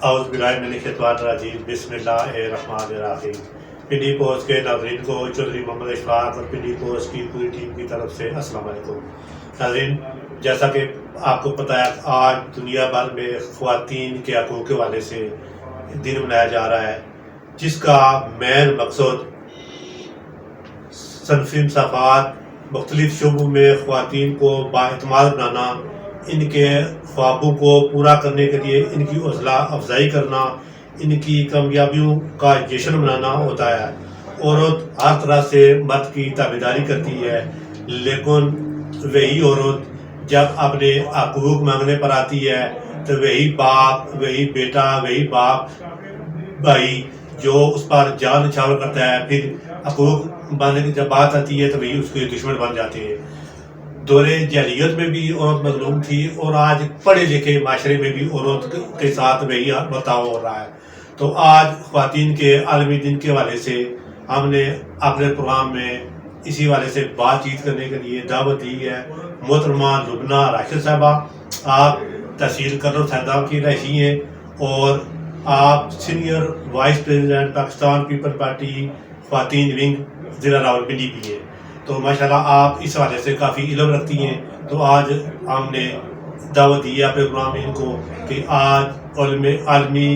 اعوذ باللہ من الشیطان الرجیم، بسم اللہ الرحمن الرحیم۔ پنڈی پوسٹ کے ناظرین کو چودھری محمد اشفاق اور پنڈی پوسٹ کی پوری ٹیم کی طرف سے السلام علیکم۔ ناظرین، جیسا کہ آپ کو پتہ ہے، آج دنیا بھر میں خواتین کے حقوق کے حوالے سے دن منایا جا رہا ہے، جس کا مین مقصد صنفی مساوات، مختلف شعبوں میں خواتین کو بااعتماد بنانا، ان کے خوابوں کو پورا کرنے کے لیے ان کی حوصلہ افزائی کرنا، ان کی کامیابیوں کا جشن منانا ہوتا ہے۔ عورت ہر طرح سے مرد کی تابعداری کرتی ہے، لیکن وہی عورت جب اپنے حقوق مانگنے پر آتی ہے تو وہی باپ، وہی بیٹا، وہی باپ بھائی جو اس پر جان نچھاور کرتا ہے، پھر حقوق مانگنے کی جب بات آتی ہے تو وہی اس کے دشمن بن جاتے ہیں۔ دور جاہلیت میں بھی عورت مظلوم تھی، اور آج پڑھے لکھے معاشرے میں بھی عورت کے ساتھ وہی برتاؤ ہو رہا ہے۔ تو آج خواتین کے عالمی دن کے حوالے سے ہم نے اپنے پروگرام میں اسی حوالے سے بات چیت کرنے کے لیے دعوت دی ہے۔ محترمہ لبنہ راشد صاحبہ، آپ تحصیل کرنل سیداب کی رہائشی ہیں، اور آپ senior vice president Pakistan people party خواتین ونگ ضلع راولپنڈی بھی ہیں۔ تو ماشاءاللہ آپ اس حوالے سے کافی علم رکھتی ہیں، تو آج ہم نے دعوت دی ہے اپنے پروگرام میں ان کو کہ آج عالمی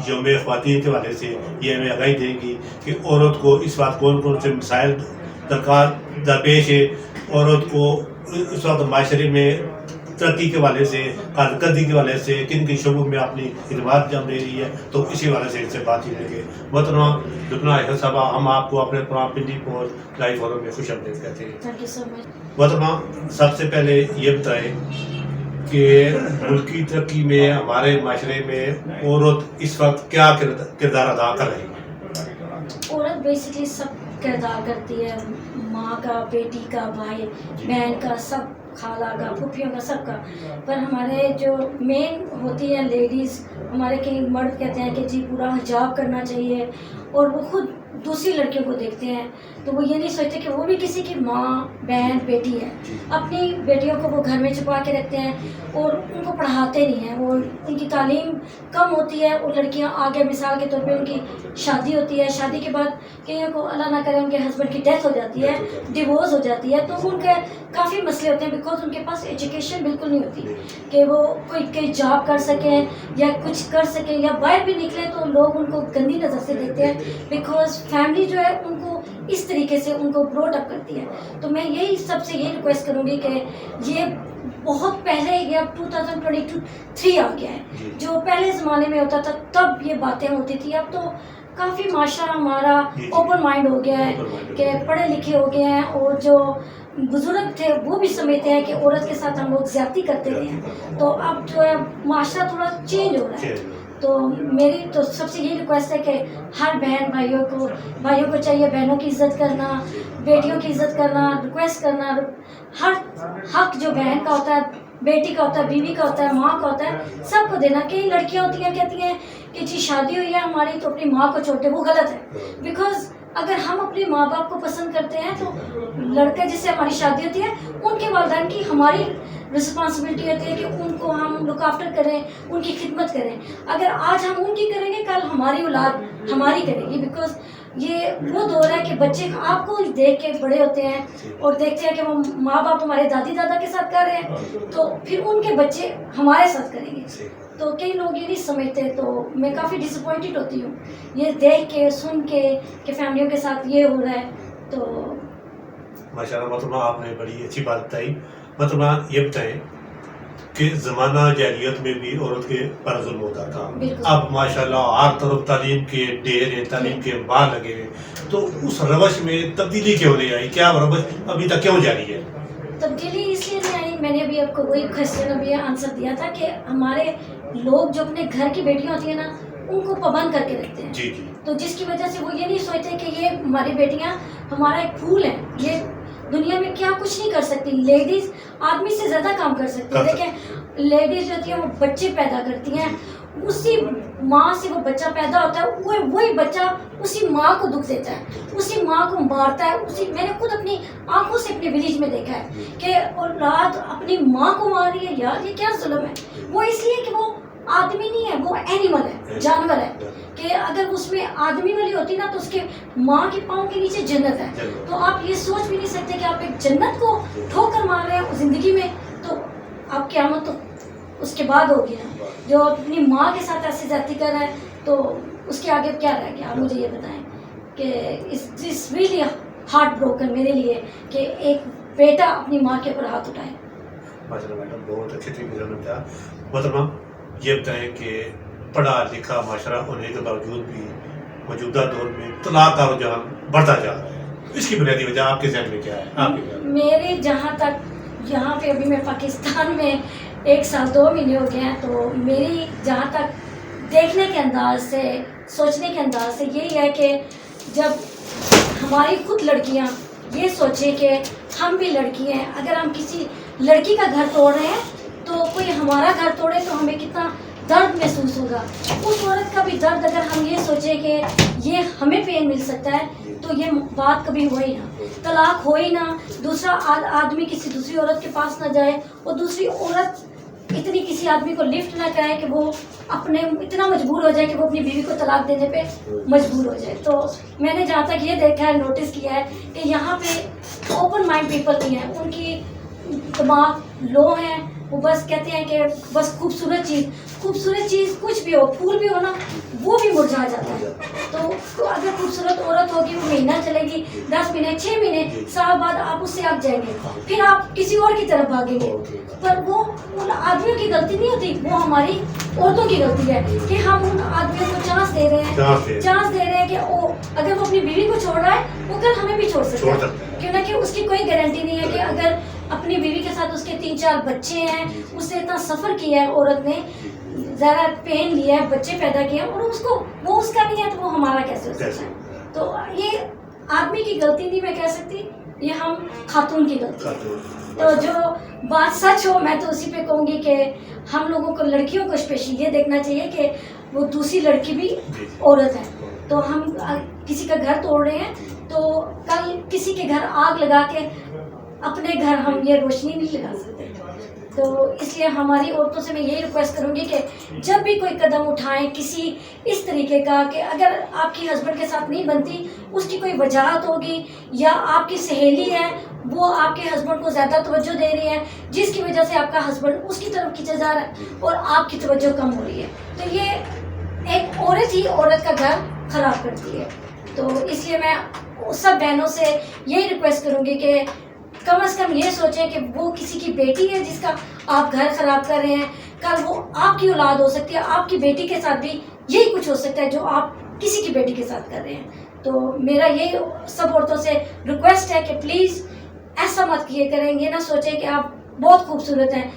یوم خواتین کے حوالے سے یہ ہمیں آگاہی دیں گی کہ عورت کو اس وقت کون کون سے مسائل درپیش ہے، عورت کو اس وقت معاشرے میں ترقی کے حوالے سے، کارکردگی کے حوالے سے کن کن شعبوں میں اپنی خدمات انجام دے رہی ہے، تو اسی حوالے سے ان سے بات چیت کریں گے۔ محترمہ لبنہ راشد صاحبہ، ہم آپ کو اپنے programme Pindi post live forum میں خوش آمدید کہتے ہیں۔ Thank you so much. محترمہ، سب سے پہلے یہ بتائیں کہ ملکی ترقی میں ہمارے معاشرے میں عورت اس وقت کیا کردار ادا کر رہی ہے؟ عورت بیسکلی سب کردار کرتی ہے، ماں کا، بیٹی کا، بھائی بہن کا، سب خالہ کا، پھوپھیوں کا، سب کا۔ پر ہمارے جو مین ہوتی ہے لیڈیز، ہمارے کئی مرد کہتے ہیں کہ جی پورا حجاب کرنا چاہیے، اور وہ خود دوسری لڑکیوں کو دیکھتے ہیں تو وہ یہ نہیں سوچتے کہ وہ بھی کسی کی ماں، بہن، بیٹی ہے۔ اپنی بیٹیوں کو وہ گھر میں چھپا کے رکھتے ہیں اور ان کو پڑھاتے نہیں ہیں، وہ ان کی تعلیم کم ہوتی ہے، اور لڑکیاں آگے مثال کے طور پہ ان کی شادی ہوتی ہے، شادی کے بعد کئیوں کو اللہ نہ کرے ان کے ہسبینڈ کی ڈیتھ ہو جاتی ہے، ڈیورس ہو جاتی ہے، تو ان کے کافی مسئلے ہوتے ہیں، بیکاز ان کے پاس ایجوکیشن بالکل نہیں ہوتی کہ وہ کوئی جاب کر سکیں یا کچھ کر سکیں، یا باہر بھی نکلیں تو لوگ ان کو گندی نظر سے دیکھتے ہیں، بیکاز فیملی جو ہے ان کو اس طریقے سے ان کو بروٹ اپ کرتی ہے۔ تو میں یہی سب سے یہ ریکویسٹ کروں گی کہ یہ بہت پہلے، یہ اب 2023 آ گیا ہے، جو پہلے زمانے میں ہوتا تھا تب یہ باتیں ہوتی تھی، اب تو کافی معاشرہ ہمارا اوپن مائنڈ ہو گیا ہے کہ پڑھے لکھے ہو گئے ہیں، اور جو بزرگ تھے وہ بھی سمجھتے ہیں کہ عورت کے ساتھ ہم لوگ زیادتی کرتے رہے ہیں، تو اب جو ہے معاشرہ تھوڑا چینج ہو رہا ہے۔ تو میری تو سب سے یہی ریکویسٹ ہے کہ ہر بہن بھائیوں کو چاہیے بہنوں کی عزت کرنا، بیٹیوں کی عزت کرنا، ریکویسٹ کرنا، ہر حق جو بہن کا ہوتا ہے، بیٹی کا ہوتا ہے، بیوی کا ہوتا ہے، ماں کا ہوتا ہے، سب کو دینا۔ کئی لڑکیاں ہوتی ہیں کہتی ہیں کہ جی شادی ہوئی ہے ہماری تو اپنی ماں کو چھوڑ دے، وہ غلط ہے، بیکاز اگر ہم اپنے ماں باپ کو پسند کرتے ہیں تو لڑکا جس سے ہماری شادی ہوتی ہے ان کے والدین کی ہماری رسپانسبلٹی ہوتی ہے کہ ان کو ہم لک آفٹر کریں، ان کی خدمت کریں۔ اگر آج ہم ان کی کریں گے، کل ہماری اولاد ہماری کرے گی، بیکاز یہ وہ دور ہے کہ بچے آپ کو دیکھ کے بڑے ہوتے ہیں اور دیکھتے ہیں کہ وہ ماں باپ ہمارے دادی دادا کے ساتھ کر رہے ہیں تو پھر ان کے بچے ہمارے ساتھ کریں گے۔ تو کئی لوگ یہ نہیں سمجھتے، تو میں کافی ڈس اپوائنٹڈ ہوتی ہوں یہ دیکھ کے، سن کے کہ فیملیوں کے ساتھ یہ ہو رہا ہے۔ تو ماشاءاللہ محترمہ، آپ نے بڑی اچھی بات بتائی۔ محترمہ یہ بتائیں کہ زمانہ جاہلیت میں بھی عورت کے پر ظلم ہوتا تھا، اب ماشاءاللہ ہر طرف تعلیم کے ڈیر ہیں، تعلیم کے بار لگے ہیں، تو اس روش میں تبدیلی کیوں نہیں آئی؟ کیا روش ابھی تک کیوں جاری ہے؟ تبدیلی اس لیے نہیں آئی، میں نے ابھی آپ کو وہی کوشچن ابھی آنسر دیا تھا کہ ہمارے لوگ جو اپنے گھر کی بیٹیاں ہوتی ہیں نا ان کو پابند کر کے رکھتے ہیں، تو جس کی وجہ سے وہ یہ نہیں سوچتے کہ یہ ہماری بیٹیاں ہمارا ایک پھول ہے، یہ دنیا میں کیا کچھ نہیں کر سکتی۔ لیڈیز آدمی سے زیادہ کام کر سکتی ہیں۔ دیکھیں لیڈیز جو ہوتی ہیں وہ بچے پیدا کرتی ہیں، اسی ماں سے وہ بچہ پیدا ہوتا ہے، وہی بچہ اسی ماں کو دکھ دیتا ہے، اسی ماں کو مارتا ہے۔ میں نے خود اپنی آنکھوں سے اپنے ولیج میں دیکھا ہے کہ اولاد اپنی ماں کو مار رہی ہے، یار یہ کیا ظلم ہے۔ وہ اس لیے کہ وہ آدمی نہیں ہے، وہ اینیمل ہے، جانور ہے. کہ اگر اس میں آدمی والی ہوتی نا تو اس کے ماں کے پاؤں کے نیچے جنت ہے. تو آپ یہ سوچ بھی نہیں سکتے کہ آپ ایک جنت کو ٹھوکر مار رہے ہیں زندگی میں، تو آپ قیامت تو اس کے بعد ہوگی نا. جو اپنی ماں کے ساتھ ایسی زیادتی کر رہا ہے تو اس کے آگے کیا رہ گیا. آپ مجھے یہ بتائیں کہ اس ریئلی ہارٹ بروکن میرے لیے کہ ایک بیٹا اپنی ماں کے اوپر ہاتھ اٹھائے. ماشاء اللہ میڈم، بہت اچھی طریقے سے بتایا. محترمہ یہ بتائیں کہ پڑھا لکھا معاشرہ ہونے کے باوجود بھی موجودہ دور میں طلاق کا رجحان بڑھتا جا رہا ہے، اس کی بنیادی وجہ آپ کے ذہن میں کیا ہے؟ آپ کے خیال میں؟ میرے جہاں تک یہاں پہ ابھی میں پاکستان میں 1 سال 2 مہینے ہو گئے ہیں، تو میری جہاں تک دیکھنے کے انداز سے، سوچنے کے انداز سے یہی ہے کہ جب ہماری خود لڑکیاں یہ سوچیں کہ ہم بھی لڑکی ہیں، اگر ہم کسی لڑکی کا گھر توڑ رہے ہیں تو کوئی ہمارا گھر توڑے تو ہمیں کتنا درد محسوس ہوگا. اس عورت کا بھی درد اگر ہم یہ سوچیں کہ یہ ہمیں پین مل سکتا ہے تو یہ بات کبھی ہو ہی نہ، طلاق ہو ہی نہ، دوسرا آدمی کسی دوسری عورت کے پاس نہ جائے اور دوسری عورت اتنی کسی آدمی کو لفٹ نہ کرے کہ وہ اپنے اتنا مجبور ہو جائے کہ وہ اپنی بیوی کو طلاق دینے پہ مجبور ہو جائے. تو میں نے جہاں تک یہ دیکھا ہے، نوٹس کیا ہے کہ یہاں پہ اوپن مائنڈ پیپل نہیں ہیں، ان کی دماغ لو ہیں. وہ بس کہتے ہیں کہ بس خوبصورت چیز کچھ بھی ہو، پھول بھی ہو نا وہ بھی مرجھا جاتا ہے. تو اگر خوبصورت عورت ہوگی، وہ مہینہ چلے گی، 10 مہینے، 6 مہینے، سال بعد آپ اس سے اگ جائیں گے، پھر آپ کسی اور کی طرف بھاگیں گے. پر وہ ان آدمیوں کی غلطی نہیں ہوتی، وہ ہماری عورتوں کی غلطی ہے کہ ہم ان آدمیوں کو چانس دے رہے ہیں کہ اگر وہ اپنی بیوی کو چھوڑ رہا ہے وہ کل ہمیں بھی چھوڑ سکتا ہے. کیوں نہ کہ اس کی کوئی گارنٹی نہیں ہے کہ اگر اپنی بیوی کے ساتھ اس کے 3-4 بچے ہیں، اس سے اتنا سفر کیا ہے عورت نے، ذرا پین لیا ہے، بچے پیدا کیے ہیں، اور وہ اس کا نہیں ہے تو وہ ہمارا کیسے ہو سکتا ہے. تو یہ آدمی کی غلطی نہیں میں کہہ سکتی، یہ ہم خاتون کی غلطی ہے. تو جو بات سچ ہو میں تو اسی پہ کہوں گی کہ ہم لوگوں کو لڑکیوں کو اسپیشلی یہ دیکھنا چاہیے کہ وہ دوسری لڑکی بھی عورت ہے. تو ہم کسی کا گھر توڑ رہے ہیں تو کل کسی کے گھر آگ لگا کے اپنے گھر ہم یہ روشنی نہیں لگا سکتے. تو اس لیے ہماری عورتوں سے میں یہی ریکویسٹ کروں گی کہ جب بھی کوئی قدم اٹھائیں کسی اس طریقے کا کہ اگر آپ کی ہسبینڈ کے ساتھ نہیں بنتی، اس کی کوئی وجاہت ہوگی، یا آپ کی سہیلی ہے وہ آپ کے ہسبینڈ کو زیادہ توجہ دے رہی ہے جس کی وجہ سے آپ کا ہسبینڈ اس کی طرف کھینچا جا رہا ہے اور آپ کی توجہ کم ہو رہی ہے، تو یہ ایک عورت ہی عورت کا گھر خراب کرتی ہے. تو اس لیے میں سب بہنوں سے یہی ریکویسٹ کروں گی کہ کم از کم یہ سوچیں کہ وہ کسی کی بیٹی ہے جس کا آپ گھر خراب کر رہے ہیں، کل وہ آپ کی اولاد ہو سکتی ہے، آپ کی بیٹی کے ساتھ بھی یہی کچھ ہو سکتا ہے جو آپ کسی کی بیٹی کے ساتھ کر رہے ہیں. تو میرا یہ سب عورتوں سے ریکویسٹ ہے کہ پلیز ایسا مت کیے کریں، یہ نہ سوچیں کہ آپ بہت خوبصورت ہیں،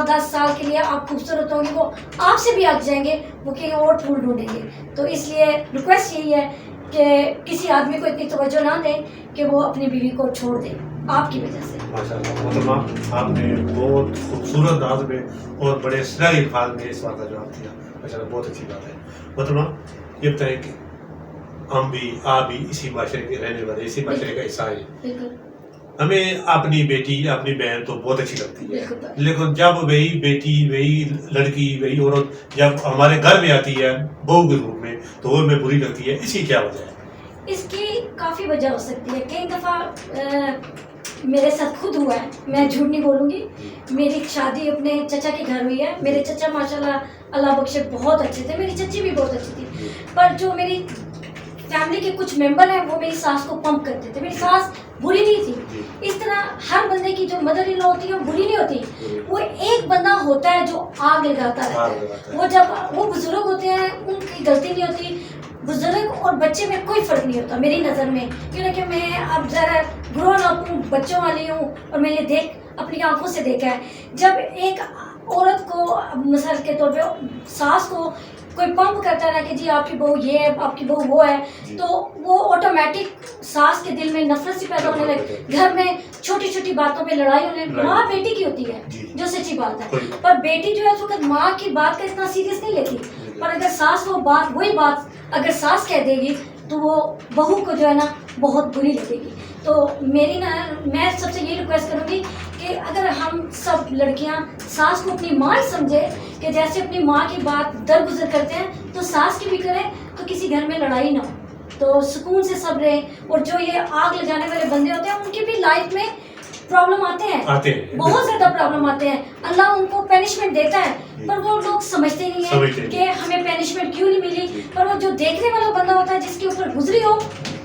10 سال کے لیے آپ خوبصورت ہوں گے، وہ آپ سے بھی آگ جائیں گے، وہ کہیں اور پھول ڈھونڈیں گے. تو اس لیے ریکویسٹ یہی ہے کہ کسی آدمی کو اتنی توجہ نہ دیں کہ وہ اپنی بیوی کو چھوڑ دے آپ کی وجہ سے. ماشاء اللہ محترمہ، آپ نے بہت خوبصورت انداز میں اور بڑے سنہرے الفاظ میں اس بات کا جواب دیا. ماشاء اللہ بہت اچھی بات ہے. محترمہ یہ بتائیں کہ ہم بھی آپ بھی اسی معاشرے کے رہنے والے، اسی معاشرے کا حصہ ہیں. بالکل. ہمیں اپنی بیٹی اپنی بہن تو بہت اچھی لگتی ہے، لیکن جب وہی بیٹی وہی لڑکی وہی عورت جب ہمارے گھر میں آتی ہے بہو کے روپ میں تو وہ ہمیں بری لگتی ہے. اس کی کیا وجہ ہے؟ اس کی کافی وجہ ہو سکتی ہے. کئی دفعہ میرے ساتھ خود ہوا ہے، میں جھوٹ نہیں بولوں گی. میری شادی اپنے چچا کے گھر ہوئی ہے. میرے چچا ماشاءاللہ اللہ بخشے بہت اچھے تھے، میری چچی بھی بہت اچھی تھی، پر جو میری فیملی کے کچھ ممبر ہیں وہ میری ساس کو پمپ کرتے تھے. میری ساس بری نہیں تھی. اس طرح ہر بندے کی جو مدر ان لا ہوتی ہے وہ بری نہیں ہوتی. وہ ایک بندہ ہوتا ہے جو آگ لگاتا رہتا ہے. وہ جب وہ بزرگ ہوتے ہیں ان کی غلطی نہیں ہوتی. بزرگ اور بچے میں کوئی فرق نہیں ہوتا میری نظر میں، کیونکہ میں اب ذرا گرون اپ ہوں، بچوں والی ہوں، اور میں یہ اپنی آنکھوں سے دیکھا ہے. جب ایک عورت کو مثال کے طور پہ ساس کو کوئی پمپ کرتا ہے نا کہ جی آپ کی بہو یہ ہے، آپ کی بہو وہ ہے، تو وہ آٹومیٹک ساس کے دل میں نفرت سی پیدا ہونے لگے. گھر میں چھوٹی چھوٹی باتوں پہ لڑائی ہونے. ماں بیٹی کی ہوتی ہے جو سچی بات ہے، پر بیٹی جو ہے اس وقت ماں کی بات کا اتنا سیریس نہیں لیتی. پر اگر ساس وہی بات اگر ساس کہہ دے گی تو وہ بہو کو جو ہے نا بہت بری لگے گی. تو میں سب سے یہ ریکویسٹ کروں گی کہ کہ اگر ہم سب لڑکیاں ساس کو اپنی ماں ہی سمجھے کہ جیسے اپنی ماں کی بات درگزر کرتے ہیں تو ساس کی بھی کریں تو کسی گھر میں لڑائی نہ ہو, تو سکون سے سب رہیں. اور جو یہ آگ لگانے والے بندے ہوتے ہیں ان کی بھی لائف میں پرابلم آتے ہیں, بہت زیادہ پرابلم آتے ہیں. اللہ ان کو پینشمنٹ دیتا ہے پر وہ لوگ سمجھتے نہیں ہیں کہ ہمیں پینشمنٹ کیوں نہیں ملی. پر وہ جو دیکھنے والا بندہ ہوتا ہے جس کے اوپر گزری ہو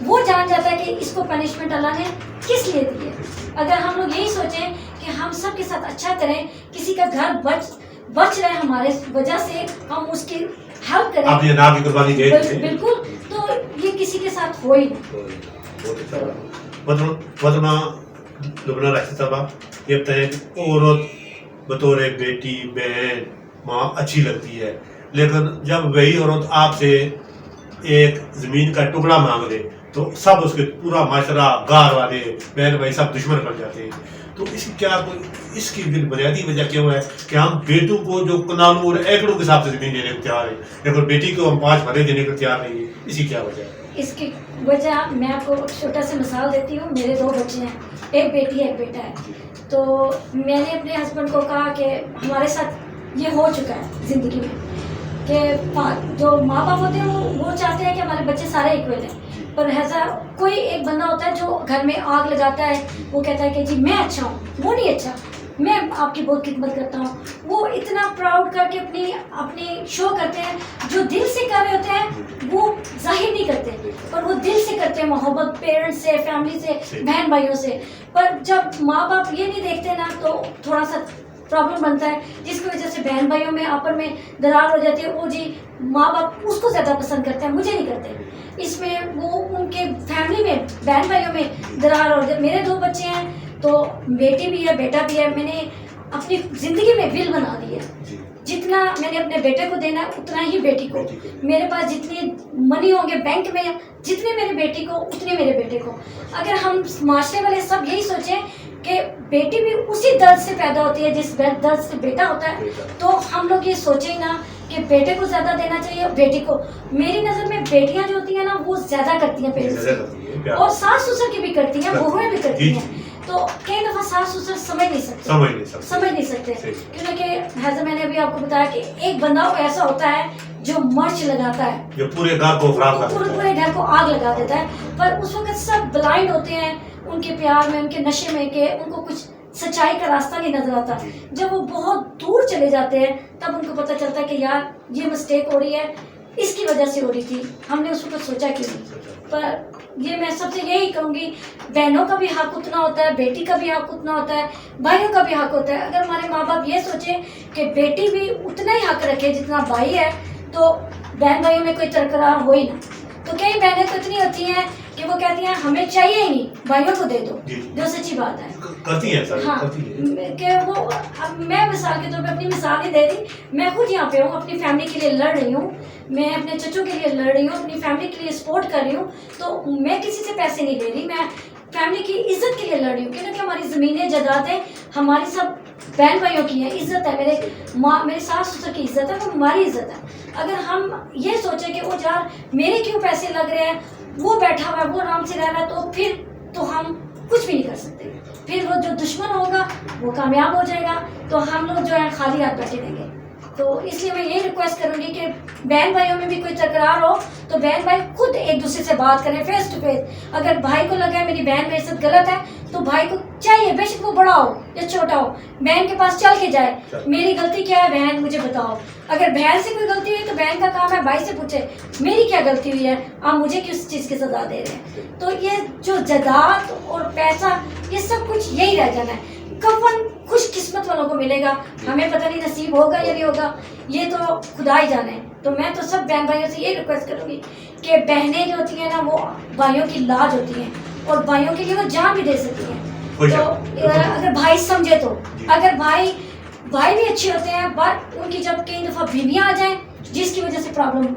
وہ جان جاتا ہے کہ اس کو پینشمنٹ اللہ نے کس لیے دی ہے. اگر ہم لوگ یہی سوچیں کہ ہم سب کے ساتھ اچھا کریں, کسی کا گھر بچ رہے ہمارے وجہ سے, ہم اس کی ہیلپ کریں آپ جناب کی قربانی دے دیں بالکل, تو یہ کسی کے ساتھ ہو ہی نہیں. مطلب لبنہ راشد صاحبہ یہ بتائیں کہ عورت بطور بیٹی بہن ماں اچھی لگتی ہے, لیکن جب وہی عورت آپ سے ایک زمین کا ٹکڑا مانگ لے تو سب اس کے پورا معاشرہ گار والے بہن بھائی سب دشمن بن جاتے ہیں. تو اس کی بنیادی وجہ کیا ہے کہ ہم بیٹوں کو جو کنالوں اور ایکڑوں کے حساب سے زمین دینے کو تیار ہیں لیکن بیٹی کو ہم 5 بھرے دینے کو تیار نہیں ہیں, اسی کیا وجہ ہے؟ اس کی وجہ میں آپ کو چھوٹا سا مثال دیتی ہوں. میرے 2 بچے ہیں, ایک بیٹی ہے ایک بیٹا ہے. تو میں نے اپنے ہسبینڈ کو کہا کہ ہمارے ساتھ یہ ہو چکا ہے زندگی میں کہ جو ماں باپ ہوتے ہیں وہ چاہتے ہیں کہ ہمارے بچے سارے ایکول ہیں, پر ایسا کوئی ایک بندہ ہوتا ہے جو گھر میں آگ لگاتا ہے, وہ کہتا ہے کہ جی میں اچھا ہوں, وہ نہیں اچھا, میں آپ کی بہت خدمت کرتا ہوں. وہ اتنا پراؤڈ کر کے اپنی شو کرتے ہیں, جو دل سے کر رہے ہوتے ہیں وہ ظاہر نہیں کرتے پر وہ دل سے کرتے ہیں, محبت پیرنٹس سے, فیملی سے, بہن بھائیوں سے. پر جب ماں باپ یہ نہیں دیکھتے نا تو تھوڑا سا پرابلم بنتا ہے, جس کی وجہ سے بہن بھائیوں میں آپس میں درار ہو جاتی ہے. وہ جی ماں باپ اس کو زیادہ پسند کرتے ہیں, مجھے نہیں کرتے. اس میں وہ ان کے فیملی میں بہن بھائیوں میں درار ہو جاتی. میرے 2 بچے ہیں تو بیٹی بھی ہے بیٹا بھی ہے. میں نے اپنی زندگی میں ول بنا دی ہے, جتنا میں نے اپنے بیٹے کو دینا ہے اتنا ہی بیٹی کو. میرے پاس جتنی منی ہوں گے بینک میں, جتنے میرے بیٹی کو اتنے میرے بیٹے کو. اگر ہم معاشرے والے سب یہی سوچیں کہ بیٹی بھی اسی درد سے پیدا ہوتی ہے جس درد سے بیٹا ہوتا ہے, تو ہم لوگ یہ سوچیں نا کہ بیٹے کو زیادہ دینا چاہیے اور بیٹی کو. میری نظر میں بیٹیاں جو ہوتی ہیں نا وہ زیادہ کرتی ہیں پیرنٹس کی, اور ساس سسر کی بھی کرتی ہیں, بہویں بھی کرتی ہیں. تو کئی دفعہ ساس سسر سمجھ نہیں سکتے کیونکہ حیضہ میں نے ابھی آپ کو بتایا کہ ایک بندہ ایسا ہوتا ہے جو مرچ لگاتا ہے, جو پورے گھر کو پورے گھر کو آگ لگا دیتا ہے. پر اس وقت سب بلائنڈ ہوتے ہیں ان کے پیار میں, ان کے نشے میں, کہ ان کو کچھ سچائی کا راستہ نہیں نظر آتا. جب وہ بہت دور چلے جاتے ہیں تب ان کو پتہ چلتا ہے کہ یار یہ مسٹیک ہو رہی ہے, اس کی وجہ سے ہو رہی تھی, ہم نے اس وقت سوچا کیوں نہیں. پر یہ میں سب سے یہی کہوں گی, بہنوں کا بھی حق اتنا ہوتا ہے, بیٹی کا بھی حق اتنا ہوتا ہے, بھائیوں کا بھی حق ہوتا ہے. اگر ہمارے ماں باپ یہ سوچیں کہ بیٹی بھی اتنا ہی حق رکھے جتنا بھائی ہے تو بہن بھائیوں میں کوئی تکرار ہو ہی نہ. تو کئی بہنیں تو اتنی ہوتی ہیں کہ وہ کہتی ہیں ہمیں چاہیے ہی نہیں, بھائیوں کو دے دو, جو سچی بات ہے. کرتی ہیں سر, ہاں کہ وہ, اب میں مثال کے طور پہ اپنی مثال ہی دے دی, میں خود یہاں پہ ہوں, اپنی فیملی کے لیے لڑ رہی ہوں, میں اپنے چچوں کے لیے لڑ رہی ہوں, اپنی فیملی کے لیے سپورٹ کر رہی ہوں. تو میں کسی سے پیسے نہیں لے رہی, میں فیملی کی عزت کے لیے لڑ رہی ہوں, کیونکہ ہماری زمینیں جائیدادیں ہماری سب بہن بھائیوں کی ہیں, عزت ہے, میرے ساس سسر کی عزت ہے, وہ ہماری عزت ہے. اگر ہم یہ سوچیں کہ وہ یار میرے کیوں پیسے لگ رہے ہیں, وہ بیٹھا ہوا ہے, وہ آرام سے رہ رہا ہے, تو پھر تو ہم کچھ بھی نہیں کر سکتے. پھر وہ جو دشمن ہوگا وہ کامیاب ہو جائے گا, تو ہم لوگ جو ہے خالی ہاتھ بیٹھے رہیں گے. تو اس لیے میں یہ ریکویسٹ کروں گی کہ بہن بھائیوں میں بھی کوئی تکرار ہو تو بہن بھائی خود ایک دوسرے سے بات کریں فیس ٹو فیس. اگر بھائی کو لگا ہے میری بہن میرے ساتھ غلط ہے تو بھائی کو چاہیے, بے شک وہ بڑا ہو یا چھوٹا ہو, بہن کے پاس چل کے جائے, میری غلطی کیا ہے بہن مجھے بتاؤ. اگر بہن سے کوئی غلطی ہوئی تو بہن کا کام ہے بھائی سے پوچھے میری کیا غلطی ہوئی ہے, آپ مجھے کس چیز کی سزا دے رہے ہیں. تو یہ جو جائیداد اور پیسہ یہ سب کچھ یہی رہ جانا ہے. کفن خوش قسمت والوں کو ملے گا, ہمیں پتہ نہیں نصیب ہوگا یا نہیں ہوگا, یہ تو خدا ہی جانے. تو میں تو سب بہن بھائیوں سے یہ ریکویسٹ کروں گی کہ بہنیں جو ہوتی ہیں نا وہ بھائیوں کی لاج ہوتی ہیں, اور بھائیوں کے لیے وہ جان بھی دے سکتی ہیں. تو اگر بھائی سمجھے تو, اگر بھائی بھی اچھے ہوتے ہیں, بٹ ان کی جب کئی دفعہ بیویاں آ جائیں جس کی وجہ سے پرابلم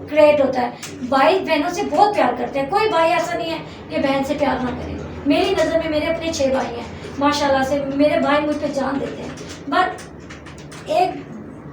کریٹ ہوتا ہے. بھائی بہنوں سے بہت پیار کرتے ہیں, کوئی بھائی ایسا نہیں ہے کہ بہن سے پیار نہ کرے. میری نظر میں میرے اپنے 6 بھائی ہیں ماشاءاللہ سے, میرے بھائی مجھ پہ جان دیتے ہیں. بٹ ایک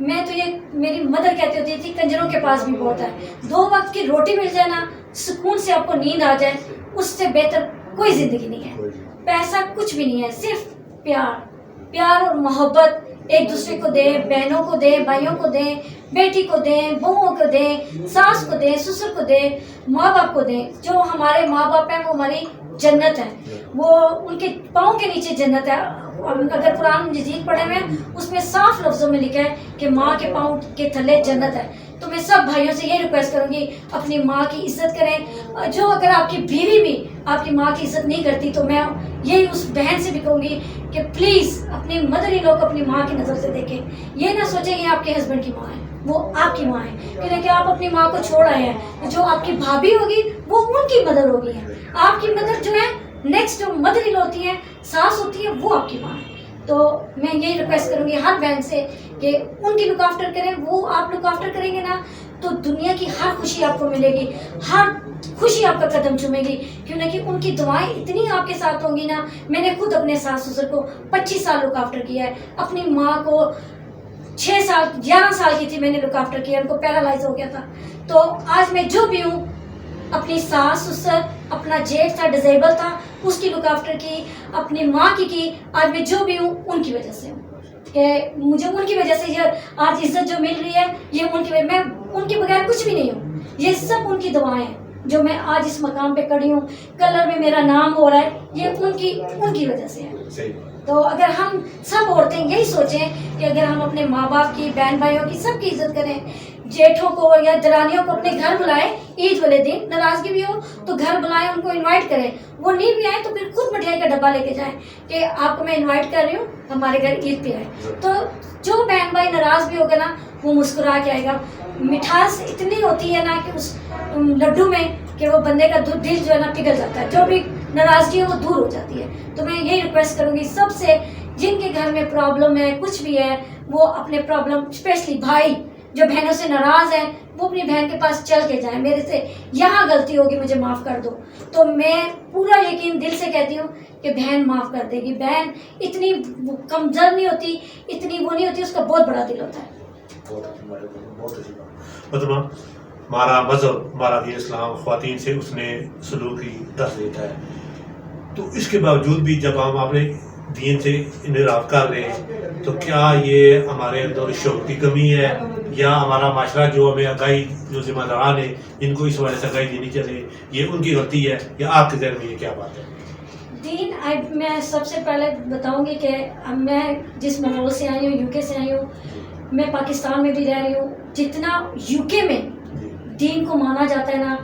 میں تو یہ میری مدر کہتی ہوتی تھی کنجروں کے پاس بھی بہت ہے. 2 وقت کی روٹی مل جائے نا, سکون سے آپ کو نیند آ جائے, اس سے بہتر کوئی زندگی نہیں ہے. پیسہ کچھ بھی نہیں ہے, صرف پیار اور محبت ایک دوسرے کو دیں, بہنوں کو دیں, بھائیوں کو دیں, بیٹی کو دیں, بہوؤں کو دیں, ساس کو دیں, سسر کو دیں, ماں باپ کو دیں. جو ہمارے ماں باپ ہیں وہ ہماری جنت ہے, وہ ان کے پاؤں کے نیچے جنت ہے. اگر قرآن مجید پڑھے ہوئے اس میں صاف لفظوں میں لکھا ہے کہ ماں کے پاؤں کے تھلے جنت ہے. تو میں سب بھائیوں سے یہ ریکویسٹ کروں گی اپنی ماں کی عزت کریں. جو اگر آپ کی بیوی بھی آپ کی ماں کی عزت نہیں کرتی تو میں یہی اس بہن سے بھی کہوں گی کہ پلیز اپنی مدر ان لوگ اپنی ماں کی نظر سے دیکھیں. یہ نہ سوچیں کہ آپ کے ہسبینڈ کی ماں ہے, وہ آپ کی ماں ہے, کیونکہ آپ اپنی ماں کو چھوڑ آئے ہیں. جو آپ کی بھابھی ہوگی وہ ان کی مدر ہوگی. آپ کی مدر جو ہے نیکسٹ جو مدر ان ہوتی ہیں, ساس ہوتی ہے, وہ آپ کی ماں ہے. تو میں یہی ریکویسٹ کروں گی ہر بہن سے کہ ان کی لک آفٹر کریں. وہ آپ لک آفٹر کریں گے نا تو دنیا کی ہر خوشی آپ کو ملے گی, ہر خوشی آپ کا قدم چومے گی, کیوں نہ کہ ان کی دعائیں اتنی آپ کے ساتھ ہوں گی نا. میں نے خود اپنے ساس سسر کو 25 سال لک آفٹر کیا ہے. اپنی ماں کو 11 سال کی تھی میں نے لک آفٹر کیا, ان کو پیرالائز ہو گیا تھا. تو آج میں جو بھی ہوں, اپنی ساس سسر, اپنا جیٹھ تھا ڈیزیبل تھا, اس کی لک آفٹر کی, اپنی ماں کی. آج میں جو بھی ہوں ان کی وجہ سے ہوں, کہ مجھے ان کی وجہ سے یہ آج عزت جو مل رہی ہے یہ ان کی وجہ. میں ان کے بغیر کچھ بھی نہیں ہوں, یہ سب ان کی دعائیں ہیں جو میں آج اس مقام پہ کھڑی ہوں. کلر میں میرا نام ہو رہا ہے, یہ ان کی وجہ سے ہے. تو اگر ہم سب عورتیں یہی سوچیں کہ اگر ہم اپنے ماں باپ کی, بہن بھائیوں کی, سب کی عزت کریں, جیٹھوں کو یا درانیوں کو اپنے گھر بلائیں, عید والے دن ناراضگی بھی ہو تو گھر بلائیں, ان کو انوائٹ کریں. وہ نہیں بھی آئے تو پھر خود مٹھائی کا ڈبہ لے کے جائیں کہ آپ کو میں انوائٹ کر رہی ہوں, ہمارے گھر عید پہ آئے. تو جو بہن بھائی ناراض بھی ہوگا نا وہ مسکرا کے آئے گا. مٹھاس اتنی ہوتی ہے نا کہ اس لڈو میں کہ وہ بندے کا دل جو ہے نا پگھل جاتا ہے, جو بھی ناراضگی ہے وہ دور ہو جاتی ہے. تو میں یہی ریکویسٹ کروں گی سب سے, جن کے گھر میں پرابلم ہے, کچھ بھی ہے, وہ اپنے پرابلم, اسپیشلی بھائی جو بہنوں سے ناراض ہیں, وہ اپنی بہن کے پاس چل کے جائیں, میرے سے یہاں غلطی ہوگی مجھے معاف کر دو. تو میں پورا یقین دل سے کہتی ہوں کہ بہن معاف کر دے گی. بہن اتنی کمزور نہیں ہوتی, اتنی وہ نہیں ہوتی, اس کا بہت بڑا دل ہوتا ہے. بہت اچھی بات. مطلب ہمارا مذہب, ہمارا دین اسلام خواتین سے اس نے سلوکی درس دیتا ہے, تو اس کے باوجود بھی جب ہم اپنے دین سے انحراف کر رہے ہیں تو کیا یہ ہمارے اندر شوق کی کمی ہے, یا ہمارا معاشرہ جو ہمیں آگاہی, جو ذمہ داران ہیں جن کو اس وجہ سے آگاہی دینی چاہیے, یہ ان کی غلطی ہے, یا آپ کے ذہن میں یہ کیا بات ہے؟ دین, میں سب سے پہلے بتاؤں گی کہ میں جس ماحول سے آئی ہوں, UK سے آئی ہوں, میں پاکستان میں بھی رہ رہی ہوں. جتنا UK میں دین کو مانا جاتا ہے نا,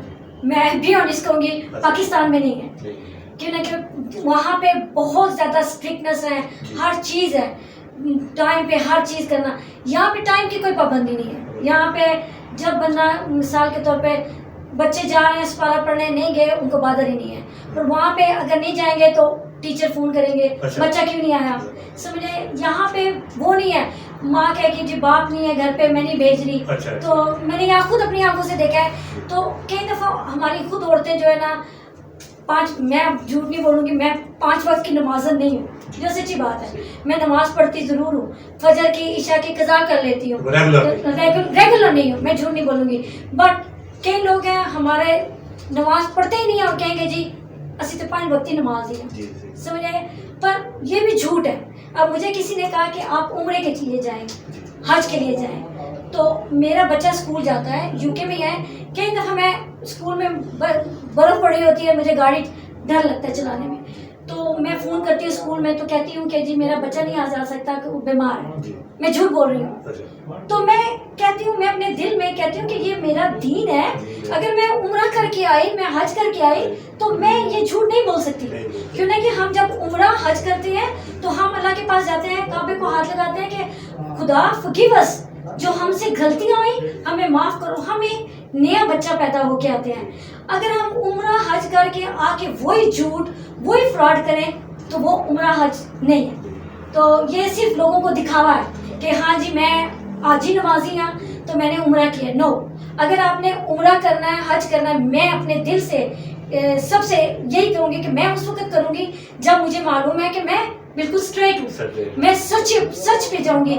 میں بھی آنیسٹ کہوں گی پاکستان میں نہیں ہے. کیوں نہ کہ وہاں پہ بہت زیادہ اسٹرکٹنس ہے, ہر چیز ہے ٹائم پہ, ہر چیز کرنا. یہاں پہ ٹائم کی کوئی پابندی نہیں ہے. یہاں پہ جب بندہ مثال کے طور پہ بچے جا رہے ہیں سپارہ پڑھنے, نہیں گئے ان کو بادر ہی نہیں ہے, پر وہاں پہ اگر نہیں جائیں گے تو ٹیچر فون کریں گے, بچہ کیوں نہیں آیا, سمجھے. یہاں پہ وہ نہیں ہے, ماں کہے کہ جی باپ نہیں ہے گھر پہ, میں نہیں بھیج رہی. تو میں نے یہاں خود اپنی آنکھوں سے دیکھا ہے. تو کئی دفعہ ہماری خود عورتیں جو ہے نا, میں جھوٹ نہیں بولوں گی, میں 5 وقت کی نمازن نہیں ہوں, جو سچی بات ہے. میں نماز پڑھتی ضرور ہوں, فجر کی, عشاء کی قضا کر لیتی ہوں, ریگولر نہیں ہوں, میں جھوٹ نہیں بولوں گی. بٹ کئی لوگ ہیں ہمارے نماز پڑھتے ہی نہیں ہیں اور کہیں گے جی اسی تو 5 وقتی نماز ہی ہے, سمجھے. پر یہ بھی جھوٹ ہے. اب مجھے کسی نے کہا کہ آپ عمرے کے لیے جائیں, حج کے لیے جائیں, تو میرا بچہ اسکول جاتا ہے, UK میں ہے. کئی دفعہ میں اسکول میں برف پڑی ہوتی ہے, مجھے گاڑی ڈر لگتا ہے چلانے میں, تو میں فون کرتی ہوں اسکول میں, تو کہتی ہوں کہ جی میرا بچہ نہیں آ جا سکتا کہ وہ بیمار ہے. میں جھوٹ بول رہی ہوں. تو میں کہتی ہوں, میں اپنے دل میں کہتی ہوں کہ یہ میرا دین ہے. اگر میں عمرہ کر کے آئی, میں حج کر کے آئی, تو میں یہ جھوٹ نہیں بول سکتی. کیوں نہ کہ ہم جب عمرہ حج کرتے ہیں تو ہم اللہ کے پاس جاتے ہیں, کعبے کو ہاتھ لگاتے ہیں کہ خدا forgive us, جو ہم سے غلطیاں ہوئی ہمیں معاف کرو. ہم ایک نیا بچہ پیدا ہو کے آتے ہیں. اگر ہم عمرہ حج کر کے آ کے وہی جھوٹ, وہی فراڈ کریں تو وہ عمرہ حج نہیں ہے. تو یہ صرف لوگوں کو دکھاوا ہے کہ ہاں جی میں آج ہی نمازی ہوں تو میں نے عمرہ کیا. نو, اگر آپ نے عمرہ کرنا ہے, حج کرنا ہے, میں اپنے دل سے سب سے یہی کہوں گی کہ میں اس وقت کروں گی جب مجھے معلوم ہے کہ میں بالکل اسٹریٹ ہوں, میں سچ پہ جاؤں گی.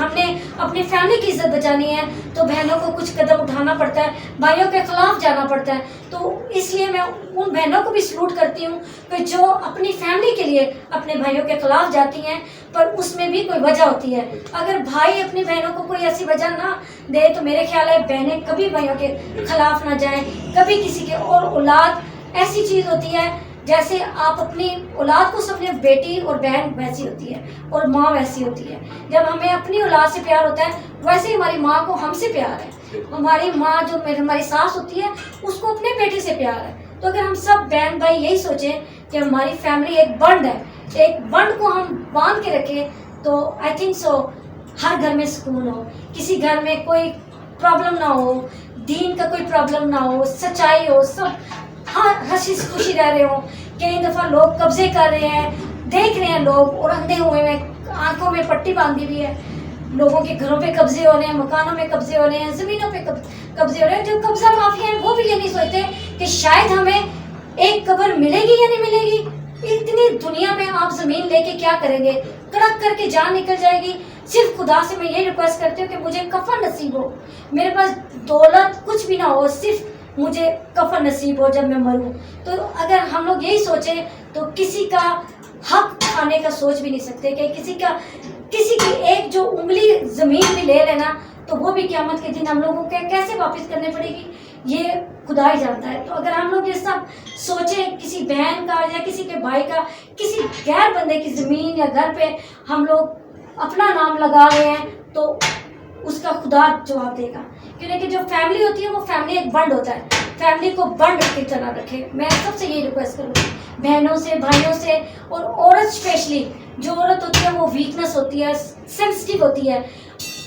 ہم نے اپنی فیملی کی عزت بچانی ہے, تو بہنوں کو کچھ قدم اٹھانا پڑتا ہے, بھائیوں کے خلاف جانا پڑتا ہے. تو اس لیے میں ان بہنوں کو بھی سلوٹ کرتی ہوں کہ جو اپنی فیملی کے لیے اپنے بھائیوں کے خلاف جاتی ہیں, پر اس میں بھی کوئی وجہ ہوتی ہے. اگر بھائی اپنی بہنوں کو کوئی ایسی وجہ نہ دے تو میرے خیال ہے بہنیں کبھی بھائیوں کے خلاف نہ جائیں, کبھی کسی کے. اور اولاد ایسی چیز ہوتی ہے جیسے آپ اپنی اولاد کو سمجھیں, بیٹی اور بہن ویسی ہوتی ہے اور ماں ویسی ہوتی ہے. جب ہمیں اپنی اولاد سے پیار ہوتا ہے ویسے ہی ہماری ماں کو ہم سے پیار ہے. ہماری ماں جو ہماری ساس ہوتی ہے اس کو اپنے بیٹے سے پیار ہے. تو اگر ہم سب بہن بھائی یہی سوچیں کہ ہماری فیملی ایک بنڈ ہے, ایک بنڈ کو ہم باندھ کے رکھیں, تو آئی تھنک سو ہر گھر میں سکون ہو, کسی گھر میں کوئی پرابلم نہ ہو, دین کا کوئی پرابلم نہ ہو, سچائی ہو, سب ہاں ہنسی خوشی رہ رہے ہوں. کئی دفعہ لوگ قبضے کر رہے ہیں, دیکھ رہے ہیں لوگ اور اندھے ہوئے ہیں, آنکھوں میں پٹی باندھی ہوئی ہے, لوگوں کے گھروں پہ قبضے ہو رہے ہیں, مکانوں میں قبضے ہو رہے ہیں, زمینوں پہ قبضے ہو رہے ہیں. جو قبضہ مافیا ہیں وہ بھی یہ نہیں سوچتے کہ شاید ہمیں ایک قبر ملے گی یا نہیں ملے گی. اتنی دنیا میں آپ زمین لے کے کیا کریں گے, کڑک کر کے جان نکل جائے گی. صرف خدا سے میں یہ ریکویسٹ کرتی ہوں کہ مجھے کفن نصیب ہو, میرے پاس دولت کچھ بھی نہ ہو, صرف مجھے کفن نصیب ہو جب میں مروں. تو اگر ہم لوگ یہی سوچیں تو کسی کا حق کھانے کا سوچ بھی نہیں سکتے کہ کسی کی ایک جو انگلی زمین بھی لے لینا تو وہ بھی قیامت کے دن ہم لوگوں کو کیسے واپس کرنے پڑے گی, یہ خدا ہی جانتا ہے. تو اگر ہم لوگ یہ سب سوچیں کسی بہن کا یا کسی کے بھائی کا کسی غیر بندے کی زمین یا گھر پہ ہم لوگ اپنا نام لگا رہے ہیں تو اس کا خدا جواب دے گا. کیونکہ جو فیملی ہوتی ہے وہ فیملی ایک بنڈ ہوتا ہے, فیملی کو بنڈ کی طرح رکھے. میں سب سے یہی ریکویسٹ کروں گی, بہنوں سے, بھائیوں سے, اور عورت اسپیشلی. جو عورت ہوتی ہے وہ ویکنس ہوتی ہے, سینسٹیو ہوتی ہے,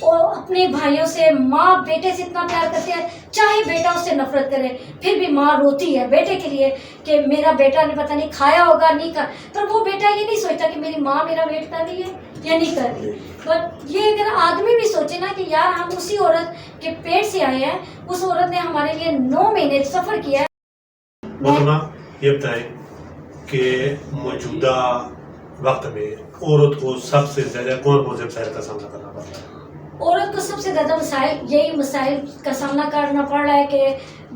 اور اپنے بھائیوں سے, ماں بیٹے سے اتنا پیار کرتی ہے, چاہے بیٹا اس سے نفرت کرے پھر بھی ماں روتی ہے بیٹے کے لیے کہ میرا بیٹا نے پتہ نہیں کھایا ہوگا, نہیں کھا. پر وہ بیٹا یہ نہیں سوچتا کہ میری ماں میرا ویٹ کر رہی ہے یا نہیں کر رہی. بٹ یہ اگر آدمی بھی سوچے نا کہ یار ہم اسی عورت کے پیٹ سے آئے ہیں, اس عورت نے ہمارے لیے 9 مہینے سفر کیا ہے. مولانا یہ بتائیں کہ موجودہ وقت میں عورت کو سب سے زیادہ کون کون سے مسائل کا سامنا کرنا پڑتا ہے؟ عورت کو سب سے زیادہ یہی مسائل کا سامنا کرنا پڑ رہا ہے کہ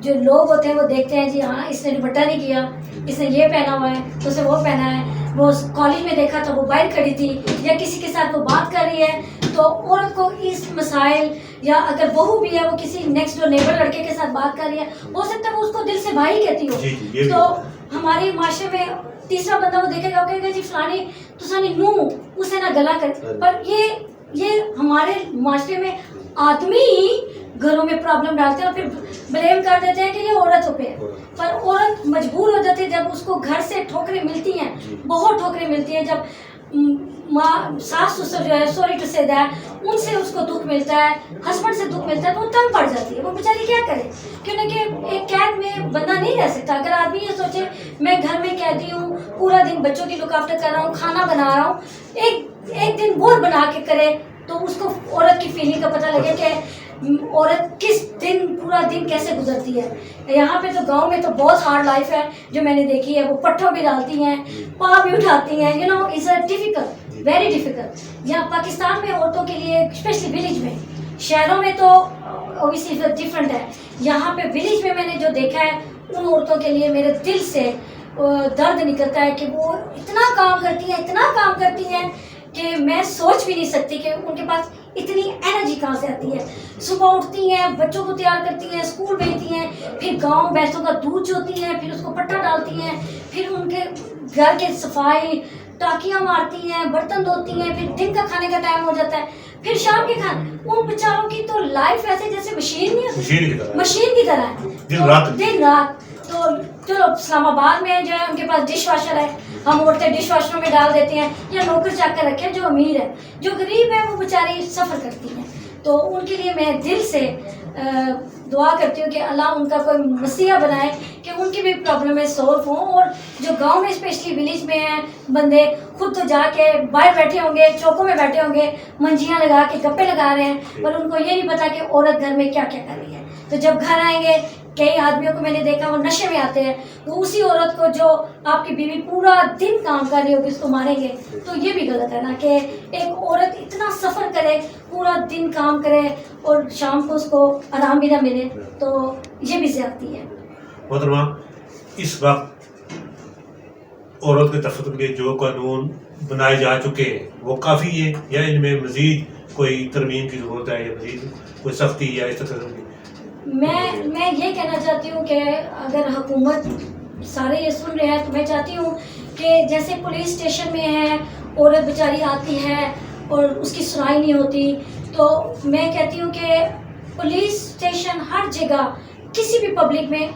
جو لوگ ہوتے ہیں وہ دیکھتے ہیں جی ہاں اس نے دوپٹہ نہیں کیا, اس نے یہ پہنا ہوا ہے تو اسے وہ پہنا ہے, وہ کالج میں دیکھا تو وہ باہر کھڑی تھی, یا کسی کے ساتھ وہ بات کر رہی ہے. تو عورت کو اس مسائل, یا اگر بہو بھی ہے وہ کسی نیکسٹ ڈور نیبر لڑکے کے ساتھ بات کر رہی ہے, ہو سکتا ہے وہ اس کو دل سے بھائی کہتی ہو. تو ہمارے معاشرے میں تیسرا بندہ وہ دیکھے گا, کہے گا جی فلانی تسانی نو اسے نہ گلا کر. پر یہ ہمارے معاشرے میں آدمی ہی گھروں میں پرابلم ڈالتے ہیں اور پھر بلیم کر دیتے ہیں کہ یہ عورتوں پہ. پر عورت مجبور ہو جاتی ہے جب اس کو گھر سے ٹھوکریں ملتی ہیں, بہت ٹھوکریں ملتی ہیں, جب ماں ساس سسر جو ہے سوری ٹو سے دیٹ ان سے اس کو دکھ ملتا ہے, ہسبینڈ سے دکھ ملتا ہے, تو وہ تنگ پڑ جاتی ہے. وہ بیچاری کیا کرے, کیونکہ ایک قید میں بندہ نہیں رہ سکتا. اگر آدمی یہ سوچے میں گھر میں قیدی ہوں, پورا دن بچوں کی لک آفٹر کر رہا ہوں, کھانا بنا رہا ہوں, ایک دن وہ بنا کے کرے تو اس کو عورت کی فیلنگ کا پتہ لگے کہ عورت کس دن پورا دن کیسے گزرتی ہے. یہاں پہ تو گاؤں میں تو بہت ہارڈ لائف ہے جو میں نے دیکھی ہے. وہ پٹھوں بھی ڈالتی ہیں, پا بھی اٹھاتی ہیں, you know it's a difficult, very difficult. یہاں پاکستان میں عورتوں کے لیے اسپیشلی ولیج میں, شہروں میں تو اوبیسلی ڈفرینٹ ہے, یہاں پہ ولیج میں نے جو دیکھا ہے ان عورتوں کے لیے میرے دل سے درد نکلتا ہے کہ وہ اتنا کام کرتی ہیں کہ میں سوچ بھی نہیں سکتی کہ ان کے پاس اتنی انرجی کہاں سے آتی ہے. صبح اٹھتی ہیں, بچوں کو تیار کرتی ہیں, اسکول بھیجتی ہیں, پھر گاؤں بھینسوں کا دودھ چوتی ہیں, پھر اس کو پٹا ڈالتی ہیں, پھر ان کے گھر کے صفائی, ٹاکیاں مارتی ہیں, برتن دھوتی ہیں, پھر دن کا کھانے کا ٹائم ہو جاتا ہے, پھر شام کے کھانے. ان بیچاروں کی تو لائف ایسے جیسے مشین کی طرح ہے, دن رات. تو چلو اسلام آباد میں جو ہے ان کے پاس ڈش واشر ہے, ہم عورتیں ڈش واشروں میں ڈال دیتے ہیں, یا نوکر چاک کر رکھے. جو امیر ہے, جو غریب ہے, وہ بیچاری سفر کرتی ہیں. تو ان کے لیے میں دل سے دعا کرتی ہوں کہ اللہ ان کا کوئی مسیحا بنائے کہ ان کی بھی پرابلمیں سولو ہوں. اور جو گاؤں میں اسپیشلی ولیج میں ہیں بندے, خود تو جا کے باہر بیٹھے ہوں گے, چوکوں میں بیٹھے ہوں گے, منجیاں لگا کے گپے لگا رہے ہیں, پر ان کو یہ نہیں پتا کہ عورت گھر میں کیا کیا کر رہی ہے. تو جب گھر آئیں گے کئی آدمیوں کو میں نے دیکھا وہ نشے میں آتے ہیں, وہ اسی عورت کو جو آپ کی بیوی پورا دن کام کر رہی ہوگی اس کو ماریں گے. تو یہ بھی غلط ہے نا کہ ایک عورت اتنا سفر کرے, پورا دن کام کرے اور شام کو اس کو آرام بھی نہ ملے, تو یہ بھی زیادتی ہے. محترمہ, اس وقت عورت کے تحفظ کے لیے جو قانون بنائے جا چکے ہیں وہ کافی ہے یا ان میں مزید کوئی ترمیم کی ضرورت ہے یا مزید کوئی سختی یا اس طرح کی؟ میں یہ کہنا چاہتی ہوں کہ اگر حکومت سارے یہ سن رہے ہیں تو میں چاہتی ہوں کہ جیسے پولیس اسٹیشن میں ہے, عورت بیچاری آتی ہے اور اس کی سنائی نہیں ہوتی, تو میں کہتی ہوں کہ پولیس اسٹیشن ہر جگہ کسی بھی پبلک میں,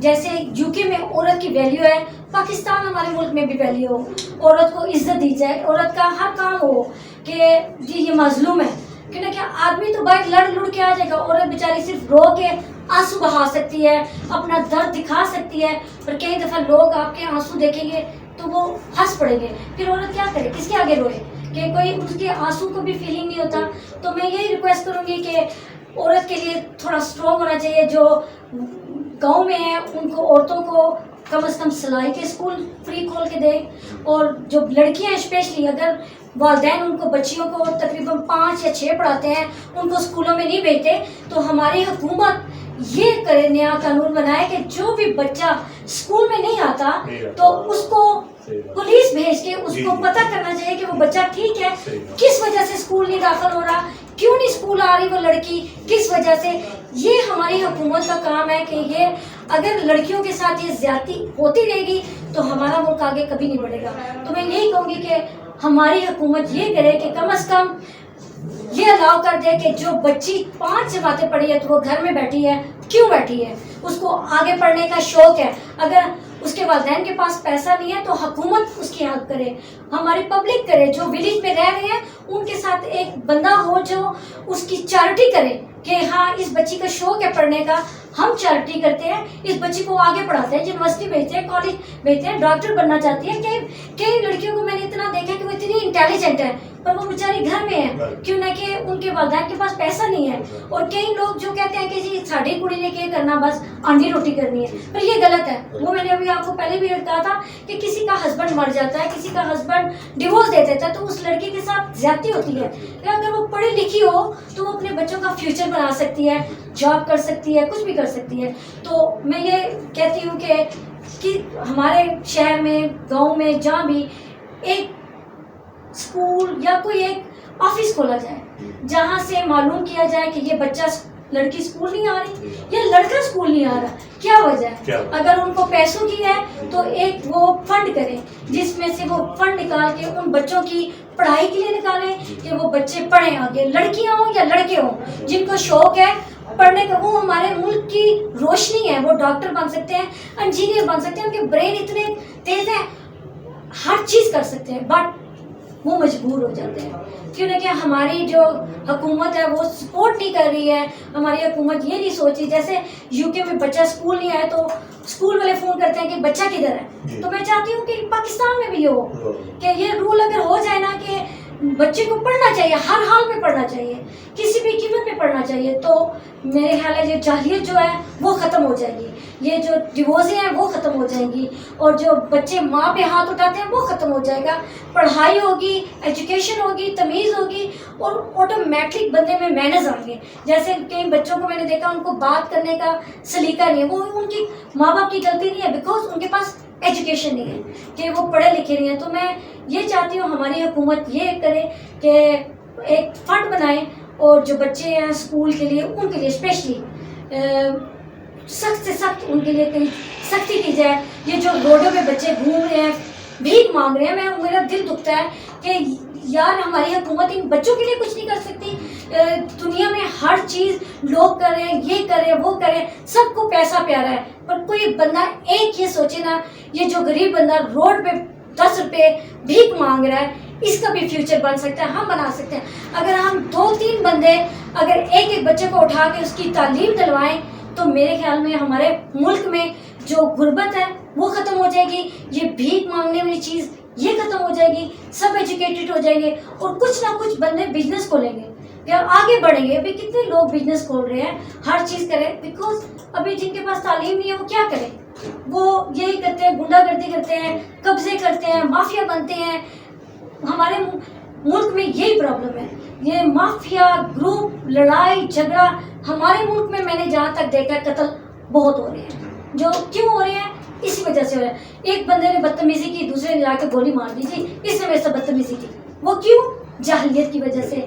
جیسے یو کے میں عورت کی ویلیو ہے, پاکستان ہمارے ملک میں بھی ویلیو ہو, عورت کو عزت دی جائے, عورت کا ہر کام ہو کہ جی یہ مظلوم ہے. کیونکہ آدمی تو باہر لڑ کے آ جائے گا, عورت بیچاری صرف رو کے آنسو بہا سکتی ہے, اپنا درد دکھا سکتی ہے, پر کئی دفعہ لوگ آپ کے آنسو دیکھیں گے تو وہ ہنس پڑیں گے, پھر عورت کیا کرے, کس کے آگے روئے, کہ کوئی اس کے آنسو کو بھی فیلنگ نہیں ہوتا. تو میں یہی ریکویسٹ کروں گی کہ عورت کے لیے تھوڑا اسٹرانگ ہونا چاہیے. جو گاؤں میں ہیں ان کو, عورتوں کو کم از کم سلائی کے اسکول فری کھول کے دے, اور جو لڑکیاں اسپیشلی اگر والدین ان کو بچیوں کو تقریباً 5 یا 6 پڑھاتے ہیں, ان کو اسکولوں میں نہیں بھیجتے, تو ہماری حکومت یہ کرے, نیا قانون بنائے کہ جو بھی بچہ اسکول میں نہیں آتا تو اس کو پولیس بھیج کے اس کو پتہ کرنا چاہیے کہ وہ بچہ ٹھیک ہے, کس وجہ سے اسکول نہیں داخل ہو رہا, کیوں نہیں اسکول آ رہی وہ لڑکی, کس وجہ سے. یہ ہماری حکومت کا کام ہے کہ یہ اگر لڑکیوں کے ساتھ یہ زیادتی ہوتی رہے گی تو ہمارا ملک آگے کبھی نہیں بڑھے گا. تو میں یہی کہوں گی کہ ہماری حکومت یہ کرے کہ کم از کم یہ الاؤ کر دے کہ جو بچی 5 جماعتیں پڑھی ہے تو وہ گھر میں بیٹھی ہے, کیوں بیٹھی ہے, اس کو آگے پڑھنے کا شوق ہے, اگر اس کے والدین کے پاس پیسہ نہیں ہے تو حکومت اس کی ہیلپ کرے, ہماری پبلک کرے, جو ولیج میں رہ رہے ہیں ان کے ساتھ ایک بندہ ہو جو اس کی چیریٹی کرے کہ ہاں اس بچی کا شوق ہے پڑھنے کا, ہم چیریٹی کرتے ہیں, اس بچی کو آگے پڑھاتے ہیں, یونیورسٹی بھیجتے ہیں, کالج بھیجتے ہیں, ڈاکٹر بننا چاہتی ہے. کئی لڑکیوں کو میں نے اتنا دیکھا کہ وہ اتنی انٹیلیجنٹ ہے پر وہ بیچاری گھر میں ہے, کیوں نہ کہ ان کے والدین کے پاس پیسہ نہیں ہے. اور کئی لوگ جو کہتے ہیں کہ جی ساڑی کڑی نے کیا کرنا, بس آنڈی روٹی کرنی ہے, پر یہ غلط ہے. وہ میں نے ابھی آپ کو پہلے بھی کہا تھا کہ کسی کا ہسبینڈ مر جاتا ہے, کسی کا ہسبینڈ ڈیورس دے دیتا ہے تو اس لڑکی کے ساتھ زیادتی ہوتی ہے. اگر وہ پڑھی لکھی ہو تو وہ اپنے بچوں کا فیوچر بنا سکتی ہے, جاب کر سکتی ہے, کچھ بھی کر سکتی ہے. تو میں یہ کہتی ہوں کہ ہمارے شہر میں, گاؤں میں, جہاں بھی ایک اسکول یا کوئی ایک آفس کھولا جائے جہاں سے معلوم کیا جائے کہ یہ بچہ لڑکی اسکول نہیں آ رہی یا لڑکا اسکول نہیں آ رہا, کیا وجہ ہے. اگر ان کو پیسوں کی ہے تو ایک وہ فنڈ کریں جس میں سے وہ فنڈ نکال کے ان بچوں کی پڑھائی کے لیے نکالیں کہ وہ بچے پڑھیں آگے, لڑکیاں ہوں یا لڑکے ہوں جن کو شوق ہے پڑھنے کا, وہ ہمارے ملک کی روشنی ہے, وہ ڈاکٹر بن سکتے ہیں, انجینئر بن سکتے ہیں, ان کے برین اتنے تیز ہیں, ہر چیز کر سکتے ہیں, بٹ وہ مجبور ہو جاتے ہیں کیونکہ ہماری جو حکومت ہے وہ سپورٹ نہیں کر رہی ہے. ہماری حکومت یہ نہیں سوچی, جیسے یو کے میں بچہ اسکول نہیں آئے تو اسکول والے فون کرتے ہیں کہ بچہ کدھر ہے. تو میں چاہتی ہوں کہ پاکستان میں بھی یہ ہو کہ یہ رول اگر ہو جائے نا کہ بچے کو پڑھنا چاہیے, ہر حال میں پڑھنا چاہیے, کسی بھی قیمت میں پڑھنا چاہیے, تو میرے خیال ہے یہ جاہلیت جو ہے وہ ختم ہو جائے گی, یہ جو ڈیورسیں ہیں وہ ختم ہو جائیں گی, اور جو بچے ماں پہ ہاتھ اٹھاتے ہیں وہ ختم ہو جائے گا. پڑھائی ہوگی, ایجوکیشن ہوگی, تمیز ہوگی, اور آٹومیٹک بندے میں مینرز آئیں گے. جیسے کئی بچوں کو میں نے دیکھا ان کو بات کرنے کا سلیقہ نہیں ہے, وہ ان کی ماں باپ کی غلطی نہیں ہے, بیکاز ان کے پاس ایجوکیشن نہیں ہے کہ وہ پڑھے لکھے نہیں ہیں. تو میں یہ چاہتی ہوں ہماری حکومت یہ کرے کہ ایک فنڈ بنائے اور جو بچے ہیں اسکول کے لیے ان کے لیے اسپیشلی سخت سے سخت ان کے لیے کہیں سختی کی جائے. یہ جو روڈوں پہ بچے گھوم رہے ہیں, بھیک مانگ رہے ہیں, میرا دل دکھتا ہے کہ یار ہماری حکومت ان بچوں کے لیے کچھ نہیں کر سکتی. دنیا میں ہر چیز لوگ کر رہے ہیں, یہ کریں وہ کریں, سب کو پیسہ پیارا ہے, پر کوئی بندہ ایک یہ سوچے نا, یہ جو غریب بندہ روڈ پہ 10 روپے بھیک مانگ رہا ہے اس کا بھی فیوچر بن سکتا ہے, ہم بنا سکتے ہیں. اگر ہم 2-3 بندے اگر ایک بچے کو اٹھا کے اس کی تعلیم دلوائیں تو میرے خیال میں ہمارے ملک میں جو غربت ہے وہ ختم ہو جائے گی, یہ بھیک مانگنے والی چیز یہ ختم ہو جائے گی, سب ایجوکیٹڈ ہو جائیں گے, اور کچھ نہ کچھ بندے بزنس کھولیں گے. یا آگے بڑھیں گے. ابھی کتنے لوگ بزنس کھول رہے ہیں, ہر چیز کریں, بیکاز ابھی جن کے پاس تعلیم نہیں ہے وہ کیا کریں, وہ یہی کرتے ہیں, گنڈا گردی کرتے ہیں, قبضے کرتے ہیں, مافیا بنتے ہیں. ہمارے ملک میں یہی پرابلم ہے, یہ مافیا گروپ, لڑائی جھگڑا. ہمارے ملک میں نے جہاں تک دیکھا ہے قتل بہت ہو رہے ہیں. جو کیوں ہو رہے ہیں, اسی وجہ سے ہو رہا ہے. ایک بندے نے بدتمیزی کی, دوسرے نے جا کے گولی مار دی, جی اس نے میرے سے بدتمیزی کی, وہ کیوں؟ جاہلیت کی وجہ سے.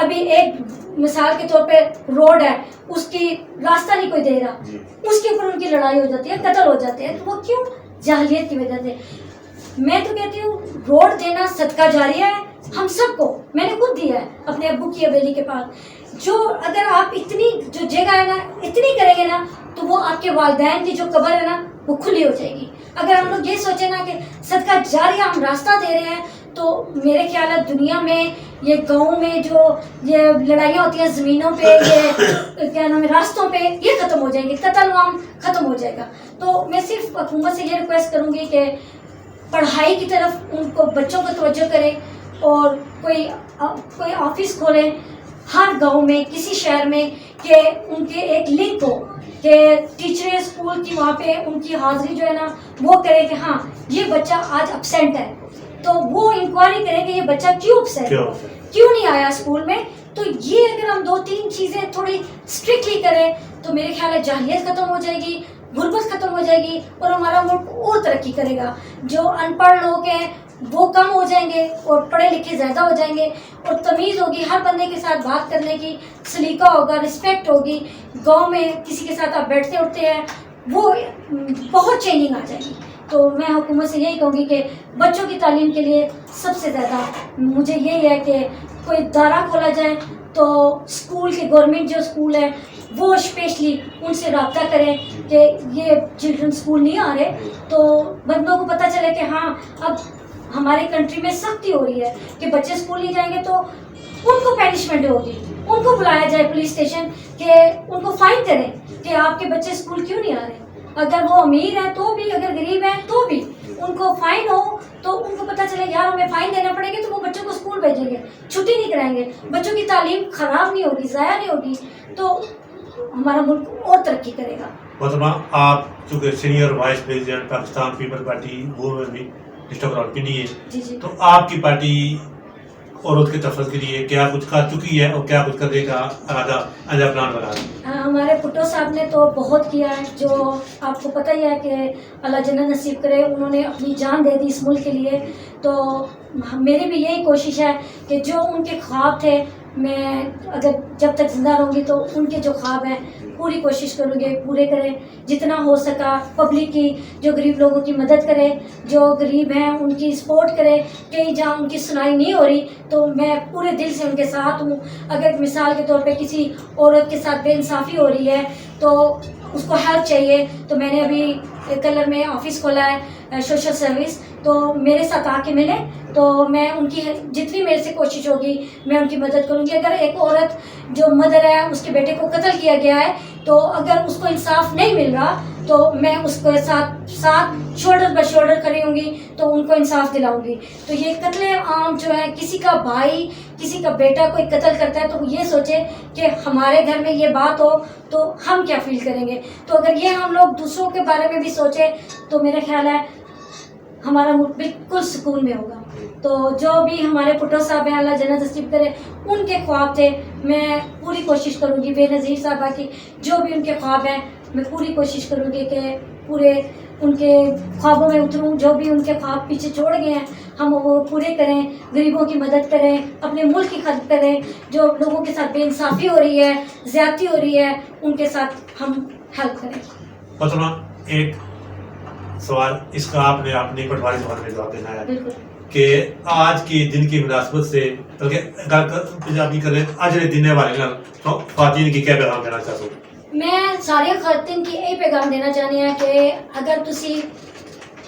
ابھی ایک مثال کے طور پہ روڈ ہے, اس کی راستہ نہیں کوئی دے رہا, اس کے اوپر ان کی لڑائی ہو جاتی ہے, قتل ہو جاتے ہیں. تو وہ کیوں؟ جاہلیت کی وجہ سے. میں تو کہتی ہوں روڈ دینا صدقہ جاریہ ہے ہم سب کو. میں نے خود دیا ہے اپنے ابو کی حویلی کے پاس. جو اگر آپ اتنی جو جگہ ہے نا اتنی کریں گے نا, تو وہ آپ کے والدین کی جو قبر ہے نا وہ کھلی ہو جائے گی. اگر ہم لوگ یہ سوچیں نا کہ صدقہ جاریہ ہم راستہ دے رہے ہیں, تو میرے خیال ہے دنیا میں یہ گاؤں میں جو یہ لڑائیاں ہوتی ہیں زمینوں پہ, یہ کیا نام ہے راستوں پہ, یہ ختم ہو جائیں گے, قتل عام ختم ہو جائے گا. تو میں صرف حکومت سے یہ ریکویسٹ کروں گی کہ پڑھائی کی طرف ان کو بچوں کو توجہ کرے, اور کوئی آفس کھولیں ہر گاؤں میں, کسی شہر میں, کہ ان کے ایک لنک ہو کہ ٹیچریں اسکول کی وہاں پہ ان کی حاضری جو ہے نا وہ کرے کہ ہاں یہ بچہ آج ابسینٹ ہے, تو وہ انکوائری کرے کہ یہ بچہ کیوں ابسینٹ ہے, کیوں نہیں آیا اسکول میں. تو یہ اگر ہم 2-3 چیزیں تھوڑی اسٹرکٹلی کریں تو میرے خیال ہے جاہلیت ختم ہو جائے گی, غربت ختم ہو جائے گی, اور ہمارا ملک اور ترقی کرے گا. جو ان پڑھ لوگ ہیں وہ کم ہو جائیں گے اور پڑھے لکھے زیادہ ہو جائیں گے, اور تمیز ہوگی, ہر بندے کے ساتھ بات کرنے کی سلیقہ ہوگا, رسپیکٹ ہوگی. گاؤں میں کسی کے ساتھ آپ بیٹھتے اٹھتے ہیں, وہ بہت چینجنگ آ جائے گی. تو میں حکومت سے یہی کہوں گی کہ بچوں کی تعلیم کے لیے سب سے زیادہ مجھے یہی ہے کہ کوئی ادارہ کھولا جائے, تو اسکول کے گورنمنٹ جو اسکول ہے وہ اسپیشلی ان سے رابطہ کریں کہ یہ چلڈرن اسکول نہیں آ رہے, تو بندوں کو پتہ چلے کہ ہاں اب ہمارے کنٹری میں سختی ہو رہی ہے کہ بچے اسکول نہیں جائیں گے تو ان کو پینشمنٹ ہوگی. ان کو بلایا جائے پولیس اسٹیشن کہ ان کو فائن کریں کہ آپ کے بچے اسکول کیوں نہیں آ رہے. اگر وہ امیر ہیں تو بھی, اگر غریب ہیں تو بھی ان کو فائن ہو, تو ان کو پتہ چلے یار ہمیں فائن دینا پڑے گا, تو وہ بچوں کو اسکول بھیجیں گے, چھٹی نہیں کرائیں گے, بچوں کی تعلیم خراب نہیں ہوگی, ضائع نہیں ہوگی, تو ہمارا ملک اور ترقی کرے گا. محترمہ, آپ چونکہ senior vice president Pakistan people party women بھی ڈسٹرکٹ راولپنڈی ہے, جی تو آپ کی پارٹی عورت کے تفریح کے لیے کیا کچھ کر چکی ہے اور کیا کچھ کرنے کا ارادہ پلان بنا رہی ہے؟ ہمارے بھٹو صاحب نے تو بہت کیا ہے, جو آپ کو پتہ ہی ہے کہ اللہ جنت نصیب کرے, انہوں نے اپنی جان دے دی اس ملک کے لیے. تو میری بھی یہی کوشش ہے کہ جو ان کے خواب تھے, میں اگر جب تک زندہ رہوں گی تو ان کے جو خواب ہیں پوری کوشش کروں گی پورے کریں, جتنا ہو سکا پبلک کی, جو غریب لوگوں کی مدد کرے, جو غریب ہیں ان کی سپورٹ کرے. کہیں جہاں ان کی سنائی نہیں ہو رہی تو میں پورے دل سے ان کے ساتھ ہوں. اگر مثال کے طور پہ کسی عورت کے ساتھ بے انصافی ہو رہی ہے تو اس کو ہیلپ چاہیے, تو میں نے ابھی کلر میں آفس کھولا ہے سوشل سروس, تو میرے ساتھ آ کے ملے, تو میں ان کی جتنی میرے سے کوشش ہوگی میں ان کی مدد کروں گی. اگر ایک عورت جو مدر ہے اس کے بیٹے کو قتل کیا گیا ہے, تو اگر اس کو انصاف نہیں مل رہا تو میں اس کے ساتھ شولڈر بائی شولڈر کھڑی ہوں گی, تو ان کو انصاف دلاؤں گی. تو یہ قتل عام جو ہے, کسی کا بھائی کسی کا بیٹا کوئی قتل کرتا ہے تو یہ سوچے کہ ہمارے گھر میں یہ بات ہو تو ہم کیا فیل کریں گے. تو اگر یہ ہم لوگ دوسروں کے بارے میں بھی سوچیں تو میرا خیال ہے ہمارا ملک بالکل سکون میں ہوگا. تو جو بھی ہمارے بھٹو صاحب ہیں, اللہ جنت نصیب کرے, ان کے خواب تھے, میں پوری کوشش کروں گی. بے نظیر صاحبہ کی جو بھی ان کے خواب ہیں میں پوری کوشش کروں گی کہ پورے ان کے خوابوں میں اتروں. جو بھی ان کے خواب پیچھے چھوڑ گئے ہیں ہم وہ پورے کریں, غریبوں کی مدد کریں, اپنے ملک کی خدمت کریں. جو لوگوں کے ساتھ بے انصافی ہو رہی ہے, زیادتی ہو رہی ہے, ان کے ساتھ ہم ہیلپ کریں. محترمہ, ایک سوال اس کا آپ نے اپنی پٹواری زبان میں جواب دینا ہے بالکل کہ آج کے دن کی مناسبت سے بلکہ پنجابی کریں اجر دینے والے خواتین کی کیا پیغام دینا چاہتے ہو؟ میں ساری خواتین کی یہی پیغام دینا چاہنی ہے کہ اگر تسی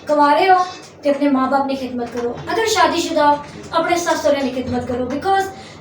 کنوارے ہو تو اپنے ماں باپ کی خدمت کرو, اگر شادی شدہ ہو اپنے ساس سہرے کی خدمت کرو. بیکاز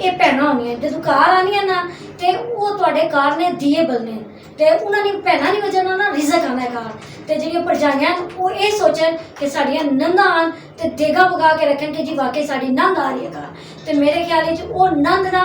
ਇਹ ਭੈਣਾਂ ਹੋਣੀਆਂ, ਜਦੋਂ ਘਰ ਆਣੀਆਂ ਨਾ ਤੇ ਉਹ ਤੁਹਾਡੇ ਘਰ ਨੇ ਦੀਏ ਬਲਨੇ ਤੇ ਉਹਨਾਂ ਨੇ ਭੈਣਾਂ ਦੀ ਵਜ੍ਹਾ ਨਾਲ ਨਾ ਰਿਜ਼ਕ ਆਣਾ ਘਰ। ਤੇ ਜਿਹੜੀਆਂ ਭਰਜਾਈਆਂ ਉਹ ਇਹ ਸੋਚਣ ਕਿ ਸਾਡੀਆਂ ਨੰਦਾਂ ਆਣ ਤੇ ਦੇਗਾ ਪਕਾ ਕੇ ਰੱਖਣ ਕਿ ਜੀ ਵਾਕਈ ਸਾਡੀ ਨੰਦ ਆ ਰਹੀ ਹੈ ਘਰ। ਤੇ ਮੇਰੇ ਖਿਆਲ ਵਿੱਚ ਉਹ ਨੰਦ ਨਾ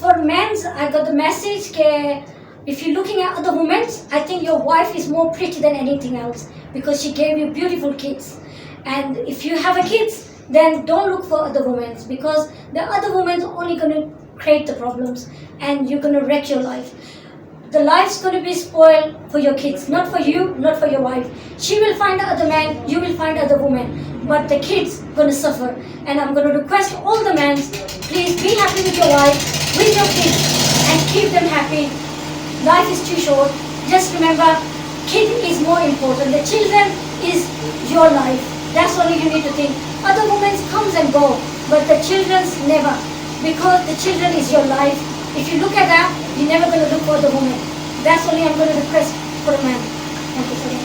For men, I got the message that if you're looking at other women, I think your wife is more pretty than anything else because she gave you beautiful kids. And if you have a kids, then don't look for other women because the other women are only going to create the problems and you're going to wreck your life. The life's going to be spoiled for your kids, not for you, not for your wife. She will find other man, you will find other woman, but the kids going to suffer. And I'm going to request all the men, please be happy with your wife, with your kids, and keep them happy. Life is too short. Just remember, kid is more important. The children is your life. That's only you need to think. Other women comes and go, but the children's never, because the children is your life. If you look at that, you're never going to look for the woman. That's only I'm going to request for a man. Thank you so much.